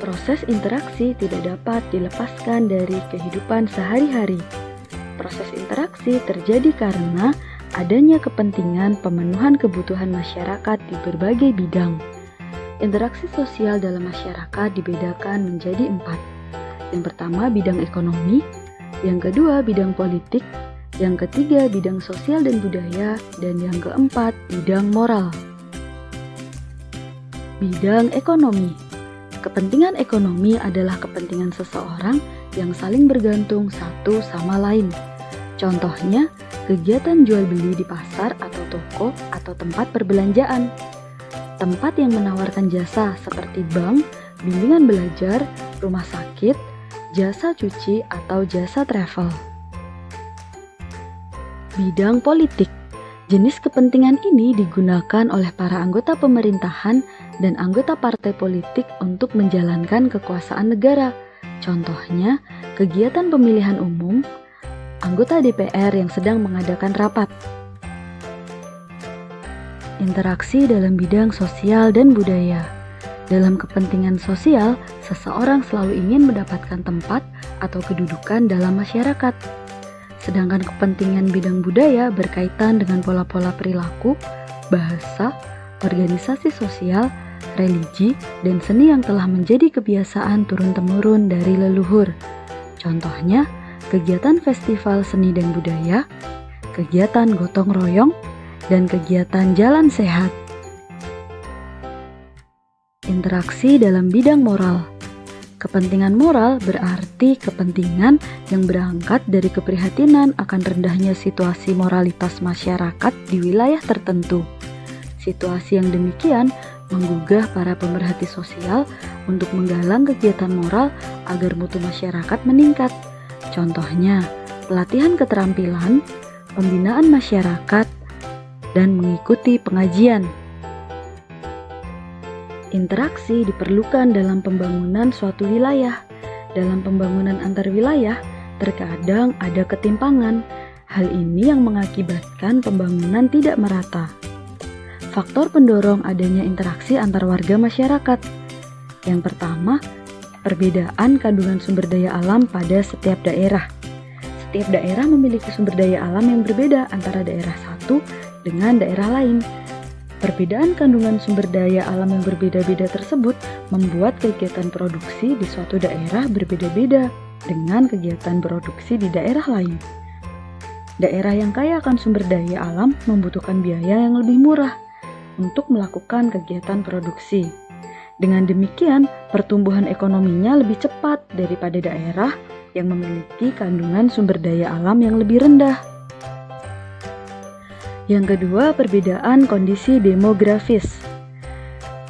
Proses interaksi tidak dapat dilepaskan dari kehidupan sehari-hari. Proses interaksi terjadi karena adanya kepentingan pemenuhan kebutuhan masyarakat di berbagai bidang. Interaksi sosial dalam masyarakat dibedakan menjadi 4. Yang pertama, bidang ekonomi. Yang kedua, bidang politik. Yang ketiga, bidang sosial dan budaya. Dan yang keempat, bidang moral. Bidang ekonomi. Kepentingan ekonomi adalah kepentingan seseorang yang saling bergantung satu sama lain. Contohnya, kegiatan jual beli di pasar atau toko atau tempat perbelanjaan. Tempat yang menawarkan jasa seperti bank, bimbingan belajar, rumah sakit, jasa cuci atau jasa travel. Bidang politik. Jenis kepentingan ini digunakan oleh para anggota pemerintahan dan anggota partai politik untuk menjalankan kekuasaan negara. Contohnya, kegiatan pemilihan umum, anggota DPR yang sedang mengadakan rapat. Interaksi dalam bidang sosial dan budaya. Dalam kepentingan sosial, seseorang selalu ingin mendapatkan tempat atau kedudukan dalam masyarakat. Sedangkan kepentingan bidang budaya berkaitan dengan pola-pola perilaku, bahasa, organisasi sosial, religi, dan seni yang telah menjadi kebiasaan turun-temurun dari leluhur. Contohnya, kegiatan festival seni dan budaya, kegiatan gotong royong, dan kegiatan jalan sehat. Interaksi dalam bidang moral. Kepentingan moral berarti kepentingan yang berangkat dari keprihatinan akan rendahnya situasi moralitas masyarakat di wilayah tertentu. Situasi yang demikian menggugah para pemerhati sosial untuk menggalang kegiatan moral agar mutu masyarakat meningkat. Contohnya, pelatihan keterampilan, pembinaan masyarakat, dan mengikuti pengajian. Interaksi diperlukan dalam pembangunan suatu wilayah. Dalam pembangunan antar wilayah, terkadang ada ketimpangan. Hal ini yang mengakibatkan pembangunan tidak merata. Faktor pendorong adanya interaksi antar warga masyarakat. Yang pertama, perbedaan kandungan sumber daya alam pada setiap daerah. Setiap daerah memiliki sumber daya alam yang berbeda antara daerah satu dengan daerah lain. Perbedaan kandungan sumber daya alam yang berbeda-beda tersebut membuat kegiatan produksi di suatu daerah berbeda-beda dengan kegiatan produksi di daerah lain. Daerah yang kaya akan sumber daya alam membutuhkan biaya yang lebih murah untuk melakukan kegiatan produksi. Dengan demikian, pertumbuhan ekonominya lebih cepat daripada daerah yang memiliki kandungan sumber daya alam yang lebih rendah. Yang kedua, perbedaan kondisi demografis.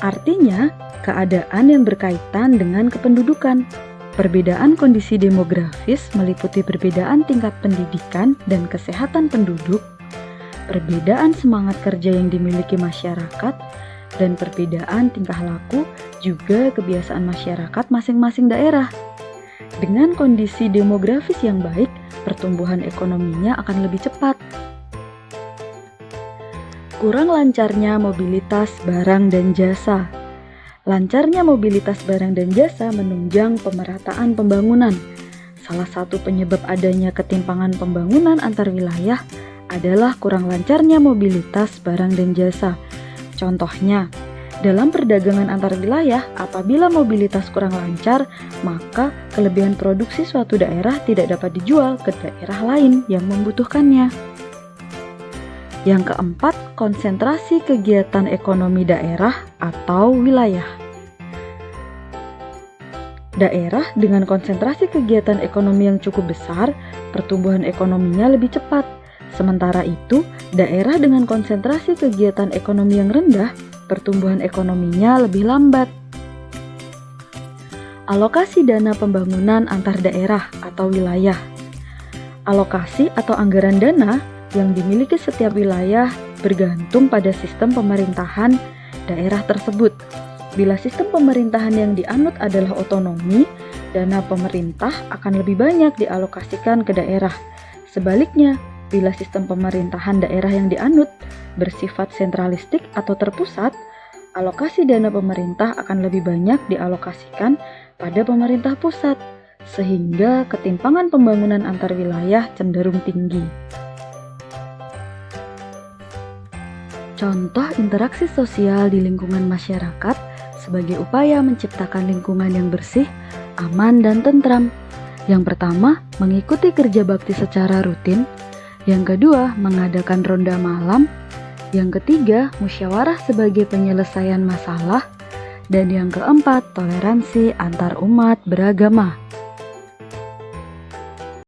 Artinya, keadaan yang berkaitan dengan kependudukan. Perbedaan kondisi demografis meliputi perbedaan tingkat pendidikan dan kesehatan penduduk, perbedaan semangat kerja yang dimiliki masyarakat, dan perbedaan tingkah laku juga kebiasaan masyarakat masing-masing daerah. Dengan kondisi demografis yang baik, pertumbuhan ekonominya akan lebih cepat. Kurang lancarnya mobilitas barang dan jasa. Lancarnya mobilitas barang dan jasa menunjang pemerataan pembangunan. Salah satu penyebab adanya ketimpangan pembangunan antar wilayah adalah kurang lancarnya mobilitas barang dan jasa. Contohnya, dalam perdagangan antar wilayah, apabila mobilitas kurang lancar, maka kelebihan produksi suatu daerah tidak dapat dijual ke daerah lain yang membutuhkannya. Yang keempat, konsentrasi kegiatan ekonomi daerah atau wilayah. Daerah dengan konsentrasi kegiatan ekonomi yang cukup besar, pertumbuhan ekonominya lebih cepat. Sementara itu, daerah dengan konsentrasi kegiatan ekonomi yang rendah, pertumbuhan ekonominya lebih lambat. Alokasi dana pembangunan antar daerah atau wilayah. Alokasi atau anggaran dana yang dimiliki setiap wilayah bergantung pada sistem pemerintahan daerah tersebut. Bila sistem pemerintahan yang dianut adalah otonomi, dana pemerintah akan lebih banyak dialokasikan ke daerah. Sebaliknya, bila sistem pemerintahan daerah yang dianut bersifat sentralistik atau terpusat, alokasi dana pemerintah akan lebih banyak dialokasikan pada pemerintah pusat, sehingga ketimpangan pembangunan antar wilayah cenderung tinggi. Contoh interaksi sosial di lingkungan masyarakat sebagai upaya menciptakan lingkungan yang bersih, aman, dan tentram. Yang pertama, mengikuti kerja bakti secara rutin. Yang kedua, mengadakan ronda malam. Yang ketiga, musyawarah sebagai penyelesaian masalah. Dan yang keempat, toleransi antar umat beragama.